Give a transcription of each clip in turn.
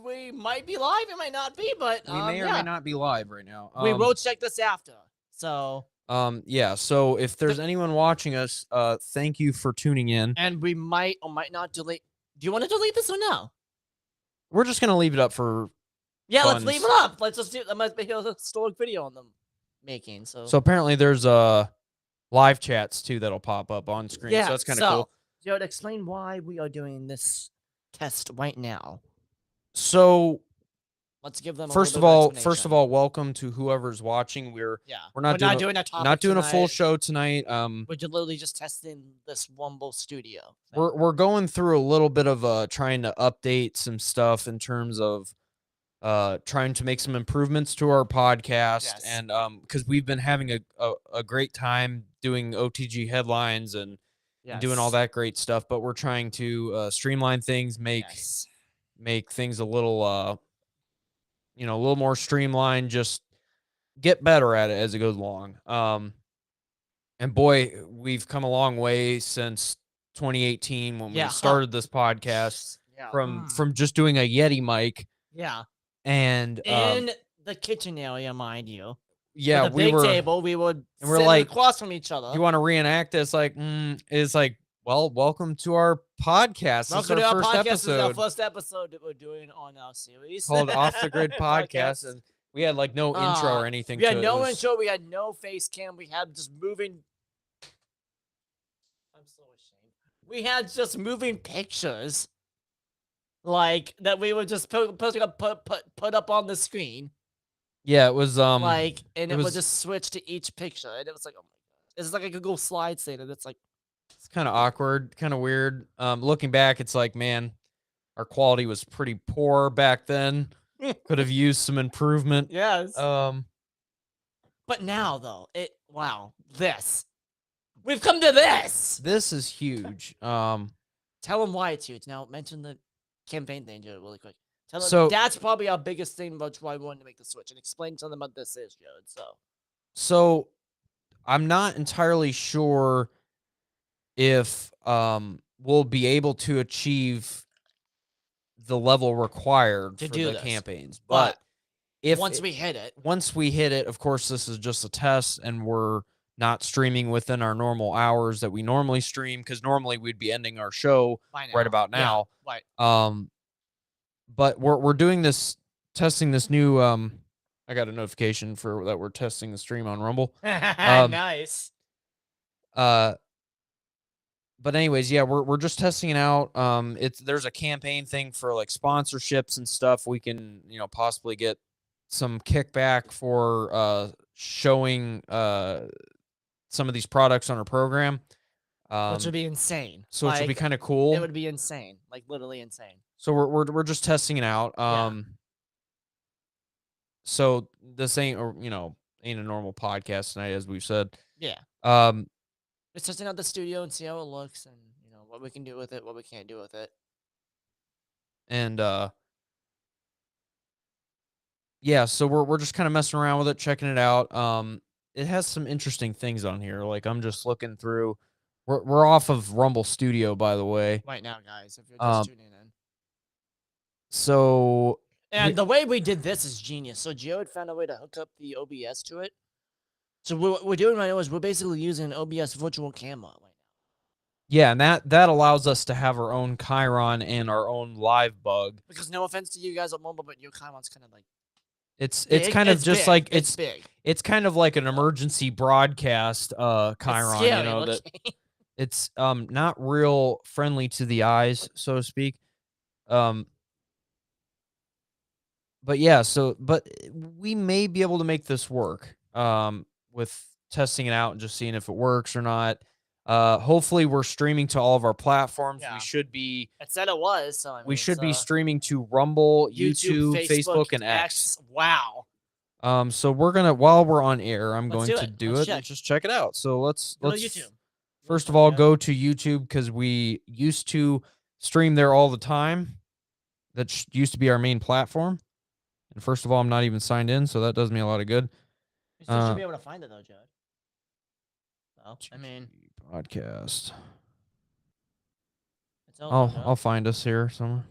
we might be live, it might not be, but We may or may not be live right now. We will check this after. So yeah, so if there's anyone watching us, thank you for tuning in. And we might or might not delete. Do you want to delete this or no? We're just gonna leave it up for let's leave it up. Let's just do. That might be a historic video on them making. So apparently there's live chats too that'll pop up on screen. Yeah, so that's kind of cool. Jared, explain why we are doing this test right now. So let's give them. First of all, welcome to whoever's watching. We're not doing a full show tonight. We're literally just testing this Rumble Studio. We're going through a little bit of trying to update some stuff in terms of trying to make some improvements to our podcast, and because we've been having a great time doing OTG headlines and doing all that great stuff, but we're trying to streamline things, make things a little a little more streamlined, just get better at it as it goes along. And boy, we've come a long way since 2018 when we started this podcast from just doing a Yeti mic. Yeah. And in the kitchen area, mind you. Yeah, we were table. We would and we're like across from each other. You want to reenact this? Like, it's like, well, welcome to our podcast. Welcome to our podcast. This is our first episode that we're doing on our series called Off the Grid Podcast, and we had like no intro or anything. We had no intro. We had no face cam. We had just moving. I'm so ashamed. We had just moving pictures. Like that we would just put up on the screen. Yeah, it was and it would just switch to each picture, and it was like, oh my god, it's like a Google Slides thing, and it's like, it's kind of awkward, kind of weird. Looking back, it's like, man, our quality was pretty poor back then. Could have used some improvement. Yes. But now though, we've come to this. This is huge. Tell them why it's huge. Now mention the campaign thing, Jared, really quick. So that's probably our biggest thing about why we wanted to make the switch, and explain to them what this is, Jared. So I'm not entirely sure if we'll be able to achieve the level required for the campaigns, but once we hit it, of course, this is just a test, and we're not streaming within our normal hours that we normally stream, because normally we'd be ending our show right about now. Yeah, right. But we're doing this, testing this new. I got a notification for that we're testing the stream on Rumble. Nice. But anyways, yeah, we're just testing it out. There's a campaign thing for like sponsorships and stuff. We can possibly get some kickback for showing some of these products on our program. Which would be insane. So which would be kind of cool. It would be insane, like literally insane. So we're just testing it out. So this ain't a normal podcast tonight, as we've said. Yeah. It's testing out the studio and see how it looks, and what we can do with it, what we can't do with it. And yeah, so we're just kind of messing around with it, checking it out. It has some interesting things on here. Like I'm just looking through. We're off of Rumble Studio, by the way. Right now, guys, if you're just tuning in. So, and the way we did this is genius. So Jared found a way to hook up the OBS to it. So what we're doing right now is we're basically using an OBS virtual camera right now. Yeah, and that allows us to have our own Chiron and our own live bug. Because no offense to you guys at mobile, but your Chiron's kind of like it's kind of just big. like it's big. It's kind of like an emergency broadcast Chiron. It's scary, that it's not real friendly to the eyes, so to speak. But yeah, but we may be able to make this work with testing it out and just seeing if it works or not. Hopefully we're streaming to all of our platforms. Yeah. We should be. It said it was. So we should be streaming to Rumble, YouTube, Facebook, and X. Wow. So we're gonna, while we're on air, I'm going to do it and just check it out. So let's YouTube. First of all, go to YouTube, because we used to stream there all the time. That used to be our main platform. And first of all, I'm not even signed in, so that does me a lot of good. You still should be able to find it though, Judd. Well, I mean, podcast. It's open, I'll find us here somewhere.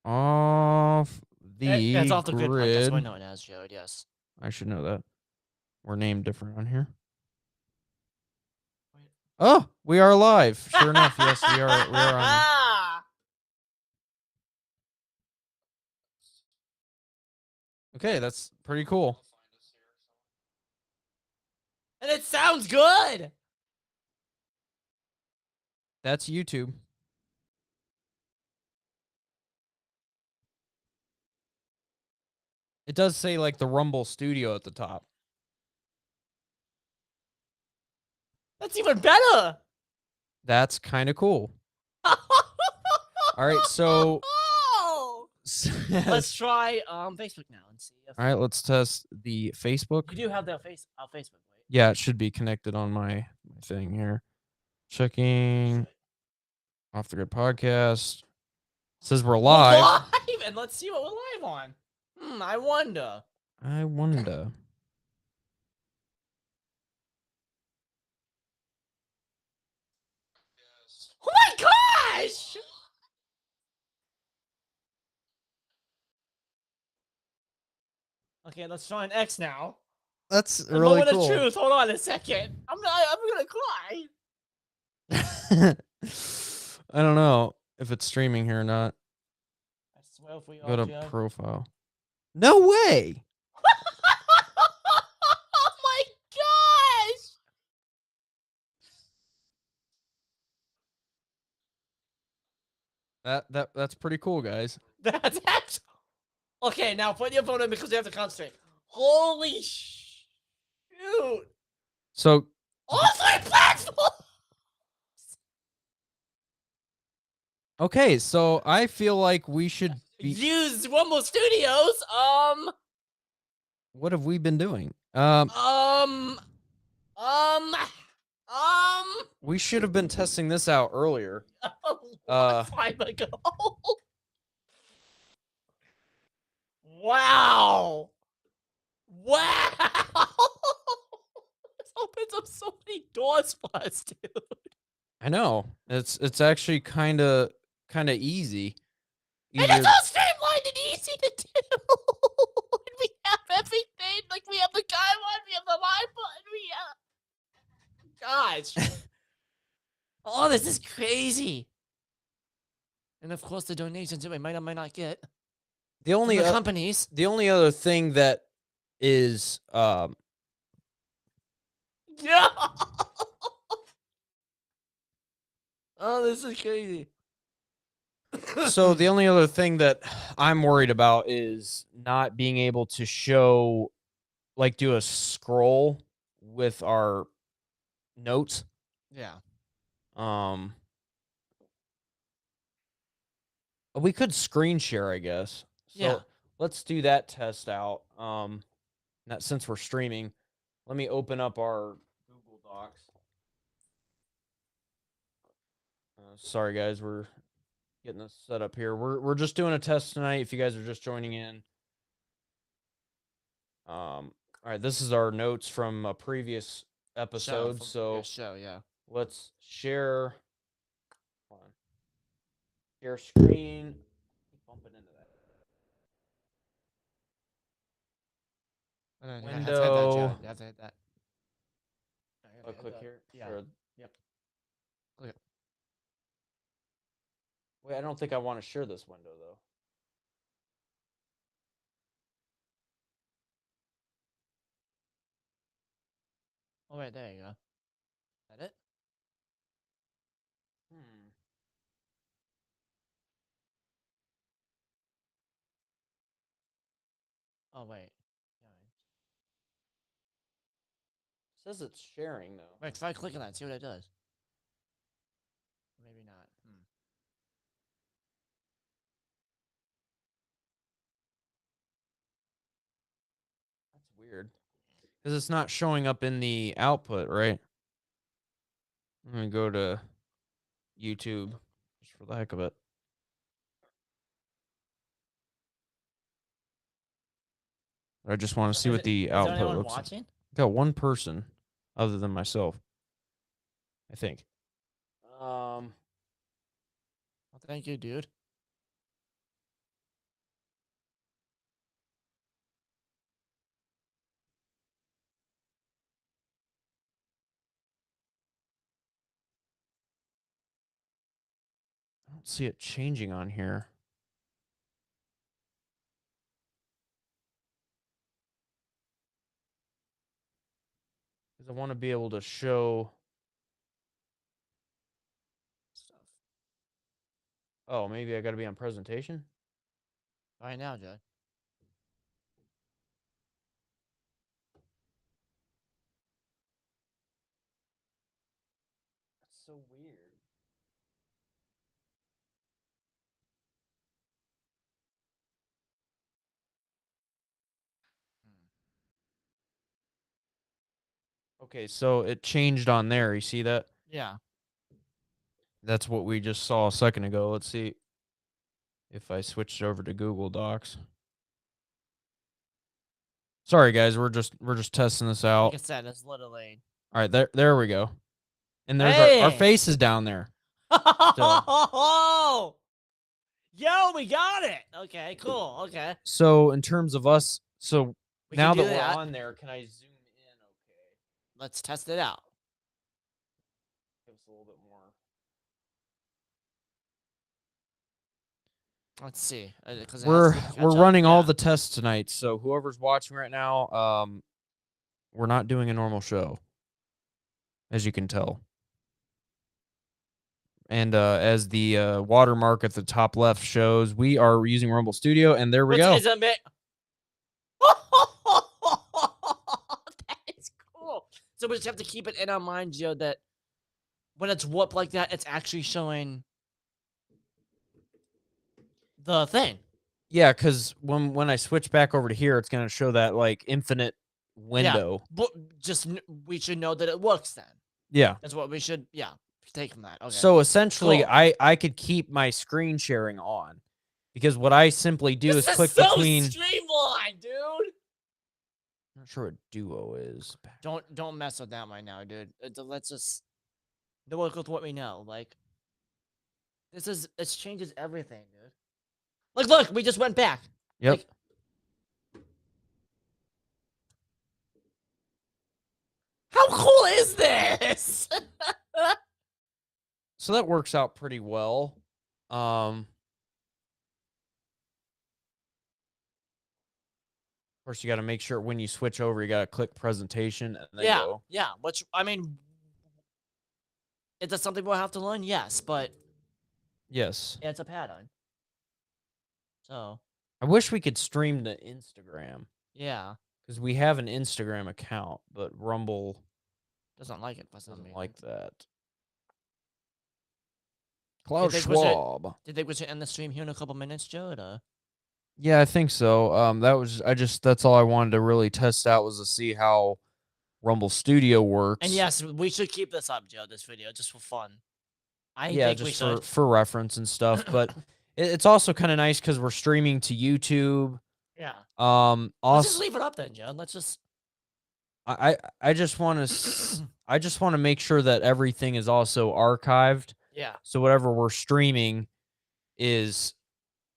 off the That's off the grid podcast. That's what I grid. know it as, Jared. Yes. I should know that. We're named different on here. Oh, we are live. Sure enough, yes, we are. We are on. Okay, that's pretty cool. And it sounds good. That's YouTube. It does say like the Rumble Studio at the top. That's even better. That's kind of cool. All right, so let's try Facebook now and see. All right, let's test the Facebook. You do have that Facebook, right? Yeah, it should be connected on my thing here. Checking Off the Grid podcast. It says we're live. We're live, and let's see what we're live on. I wonder. I wonder. Oh my gosh! Okay, let's try an X now. That's really really cool. cool. The truth. Hold on a second. I'm gonna cry. I don't know if it's streaming here or not. I swear if we Go to profile. No way. Oh my gosh! That's pretty cool, guys. That's okay. Now put your phone in because you have to concentrate. Holy shoot! So all 3 platforms. Okay, so I feel like we should use Rumble Studios. What have we been doing? We should have been testing this out earlier. A time ago. Wow. Wow. This opens up so many doors for us, dude. I know. It's actually kind of easy. And it's all streamlined and easy to do. We have everything. Like, we have the guy one, we have the live button, we have... Gosh. Oh, this is crazy. And, of course, the donations that we might or might not get. The only companies. The only other thing that is... Yeah. Oh, this is crazy. So the only other thing that I'm worried about is not being able to show, like, do a scroll with our notes. Yeah. We could screen share, I guess. So yeah. Let's do that test out. Since we're streaming, let me open up our Google Docs. Sorry, guys, we're getting this set up here. We're just doing a test tonight. If you guys are just joining in, all right, this is our notes from a previous episode. Show, yeah. Let's share. Hold on. Share screen. Keep bumping into that. Window. You have to hit that. Oh, click here. Yeah. Sure. Yep. Click it. Wait, I don't think I want to share this window though. Oh wait, there you go. Is that it? Oh wait. It says it's sharing though. Wait, try clicking that. See what it does. Maybe not. That's weird. Because it's not showing up in the output, right? I'm going to go to YouTube just for the heck of it. I just want to see what the output looks like. Watching? Got one person other than myself, I think. Well, thank you, dude. don't see it changing on here. Because I want to be able to show stuff. Oh, maybe I got to be on presentation? Right now, Joe. That's so weird. Okay, so it changed on there. You see that? Yeah. That's what we just saw a second ago. Let's see if I switched over to Google Docs. Sorry guys, we're just testing this out. Like I said, it's literally. All right, there we go. And there's our Hey! faces down there. Oh! Yo, we got it. Okay, cool. Okay. So in terms of us, so We now can that do we're on there, can I zoom in? Okay. Let's test it out. Give us a little bit more. Let's see. We're running all the tests tonight, so whoever's watching right now, we're not doing a normal show, as you can tell. And as the watermark at the top left shows, we are using Rumble Studio, and there we go. Is a bit. That is cool. So we just have to keep it in our mind, Joe, that when it's warped like that, it's actually showing the thing. Yeah, because when I switch back over to here, it's going to show that like infinite window. Yeah, but we should know that it works then. Yeah. That's what we should, take from that. Okay. So essentially, Cool. I could keep my screen sharing on, because what I simply do is click so between. Streamline, dude. I'm not sure what Duo is. Don't mess with that right now, dude. Let's just work with what we know. Like, it changes everything, dude. Like, look, we just went back. Yep. Like, how cool is this? So that works out pretty well. Of course, you got to make sure when you switch over, you got to click presentation and then go. Yeah. Which, I mean, is that something we'll have to learn? Yes, but Yes, it's a pattern. So I wish we could stream to Instagram. Yeah, because we have an Instagram account, but Rumble doesn't like it. doesn't like that. Klaus Schwab. Did they end the stream here in a couple minutes, Joe? Or? Yeah, I think so. That's all I wanted to really test out, was to see how Rumble Studio works. And yes, we should keep this up, Joe. This video just for fun. I think we should for reference and stuff. But it's also kind of nice because we're streaming to YouTube. Yeah. Also, let's just leave it up then, Joe. Let's just. I just want to make sure that everything is also archived. Yeah. So whatever we're streaming is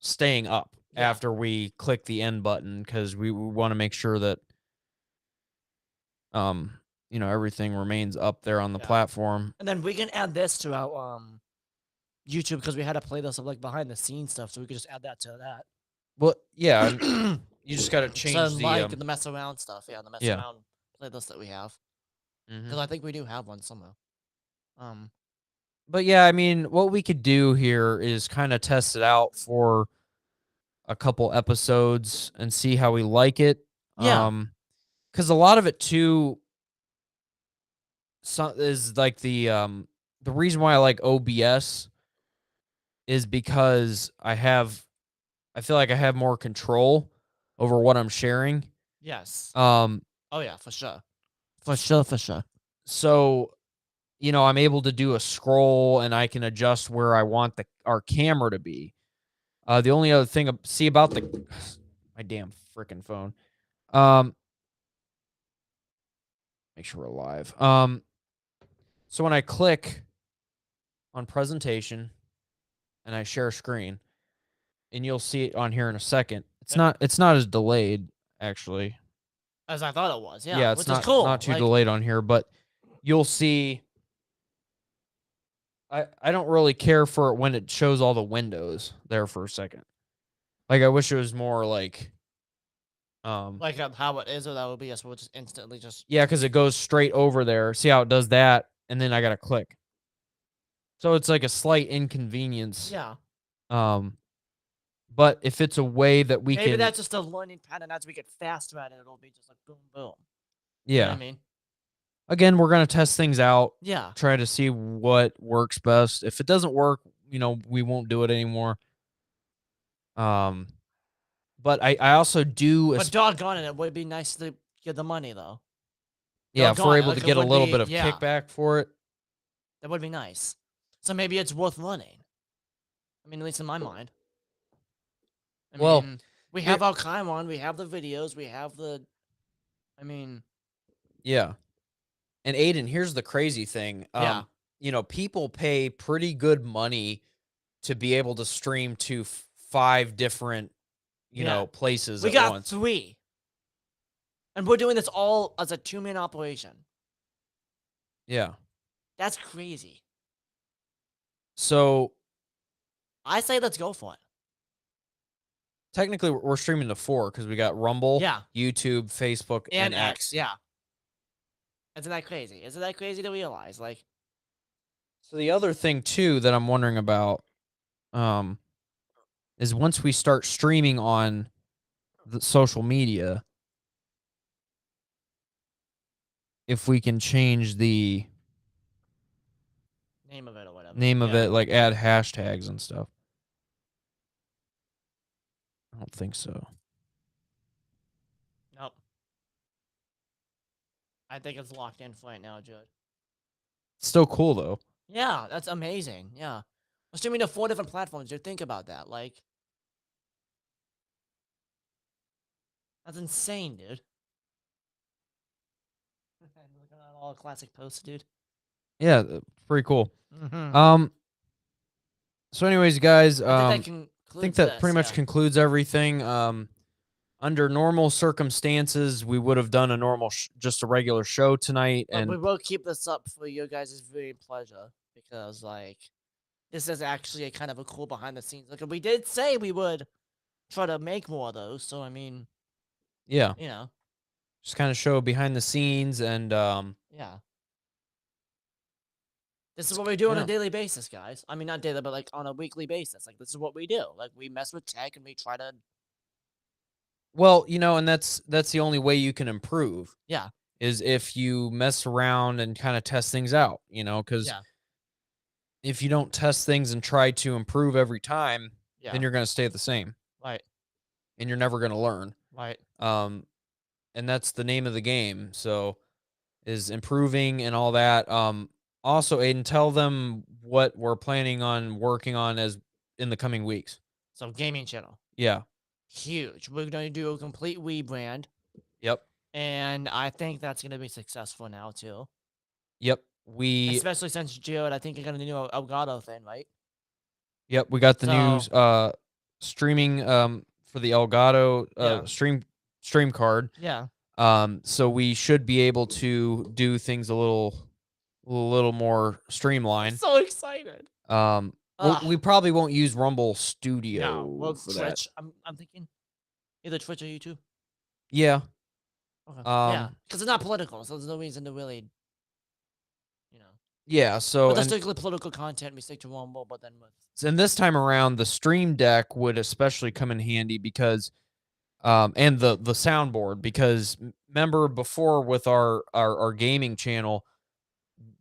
staying up after we click the end button, because we want to make sure that everything remains up there on the platform. And then we can add this to our YouTube, because we had a playlist of like behind the scenes stuff, so we could just add that to that. Well, yeah, you just got to change the mess around stuff. Yeah, the mess around playlist that we have. Because I think we do have one somewhere. But yeah, I mean, what we could do here is kind of test it out for a couple episodes and see how we like it. Yeah. Because a lot of it too is like the reason why I like OBS is because I feel like I have more control over what I'm sharing. Yes. Oh yeah, for sure. For sure. So, I'm able to do a scroll, and I can adjust where I want our camera to be. The only other thing, about my damn freaking phone. Make sure we're live. So when I click on presentation and I share screen, and you'll see it on here in a second. It's not as delayed, actually, as I thought it was. Yeah. Yeah, it's which is cool. Not too delayed on here, but you'll see I don't really care for it when it shows all the windows there for a second. Like, I wish it was more like, Like how it is, or that would be us. We'll just instantly just. yeah, because it goes straight over there. See how it does that, and then I gotta click. So it's like a slight inconvenience. Yeah. But if it's a way that we Maybe can, that's just a learning pattern. As we get faster at it, it'll be just like boom, boom. yeah. You know what I mean, Again, we're gonna test things out, yeah. try to see what works best. If it doesn't work, we won't do it anymore. But I also do, But doggone it, it would be nice to get the money though. yeah, if we're doggone it, able to like, it get a would little be- bit of yeah. kickback for it. That would be nice. So maybe it's worth running. I mean, at least in my mind. I Well, mean, we have our Kaimon, we have the videos, we have the. I mean, Yeah. And Aiden, here's the crazy thing. Yeah. People pay pretty good money to be able to stream to 5 different, Yeah. places we at got once. 3. And we're doing this all as a 2-man operation. Yeah. That's crazy. So I say let's go for it. technically we're streaming to 4 because we got Rumble, Yeah. YouTube, Facebook, and X. Yeah. Isn't that crazy? Isn't that crazy to realize? Like, So the other thing too that I'm wondering about, is once we start streaming on the social media, if we can change the name of it or whatever. name of Yeah. it, like add hashtags and stuff. I don't think so. Nope. I think it's locked in for right now, Judd. It's still cool though. Yeah, that's amazing. Yeah. We're streaming to 4 different platforms, dude. Think about that. Like, that's insane, dude. Looking at all classic posts, dude. Yeah, pretty cool. Mm-hmm. So anyways, guys, I I think that pretty much concludes everything. Under normal circumstances, we would have done a normal, just a regular show tonight, But we and will keep this up for you guys' viewing pleasure because, like, this is actually a kind of a cool behind the scenes. Like, we did say we would try to make more of those. So I mean, yeah, just kind of show behind the scenes, and yeah. This is what we do on Yeah. a daily basis, guys. I mean, not daily, but like on a weekly basis. Like, this is what we do. Like, we mess with tech and we try to. well, and that's the only way you can improve. Yeah. Is if you mess around and kind of test things out, because Yeah. if you don't test things and try to improve every time, Yeah. then you're going to stay the same, Right. and you're never going to learn. Right. And that's the name of the game. So, is improving and all that. Also, Aiden, tell them what we're planning on working on as in the coming weeks. So, gaming channel. Yeah. Huge. We're going to do a complete rebrand. Yep. And I think that's going to be successful now, too. Yep. Especially since Jared, I think you're going to do an Elgato thing, right? Yep. We got the new streaming for the Elgato stream card. Yeah. So we should be able to do things a little more streamlined. So excited. We probably won't use Rumble Studio. No, well, for Twitch. I'm thinking either Twitch or YouTube. that. Yeah. Okay. Yeah, because it's not political, so there's no reason to really, Yeah. So But the strictly political content, we stick to Rumble, but then with. and this time around, the Stream Deck would especially come in handy because, and the soundboard, because remember before with our gaming channel,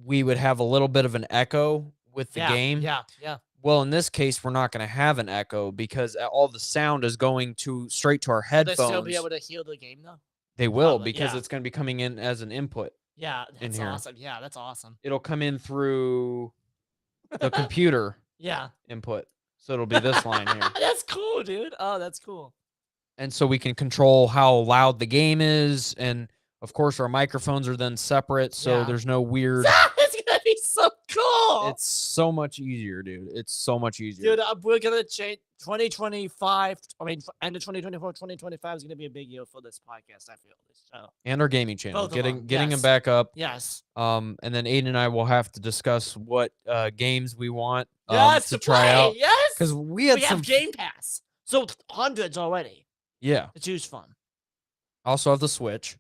we would have a little bit of an echo with the game. Yeah. Well, in this case, we're not going to have an echo because all the sound is going straight to our Will headphones. they still be able to hear the game though? They will, Probably, because yeah. it's going to be coming in as an input. Yeah, in that's here. awesome. Yeah, that's awesome. It'll come in through the computer Yeah. input. So it'll be this line here. That's cool, dude. Oh, that's cool. And so we can control how loud the game is. And of course, our microphones are then separate. So Yeah. there's no weird. It's gonna be so cool. It's so much easier, dude. It's so much easier. Dude, we're gonna change 2025. I mean, end of 2024, 2025 is gonna be a big year for this podcast. I feel this. So And our gaming channel, Both of getting them, them yes. back up. yes, And then Aiden and I will have to discuss what games we want yes, to try out, Yes, because we had we some have Game Pass, so hundreds already yeah. to choose from. Also have the Switch,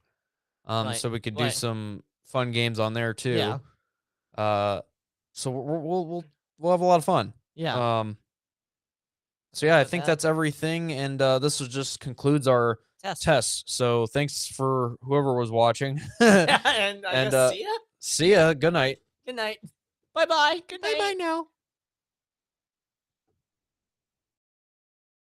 Right, so we could do right. some fun games on there too. Yeah. So we'll have a lot of fun. Yeah. So yeah, I With think that- that's everything, and this just concludes our test. So thanks for whoever was watching. and I And, guess see ya. See ya. Good night. Good night. Bye bye. Good night. Bye bye now.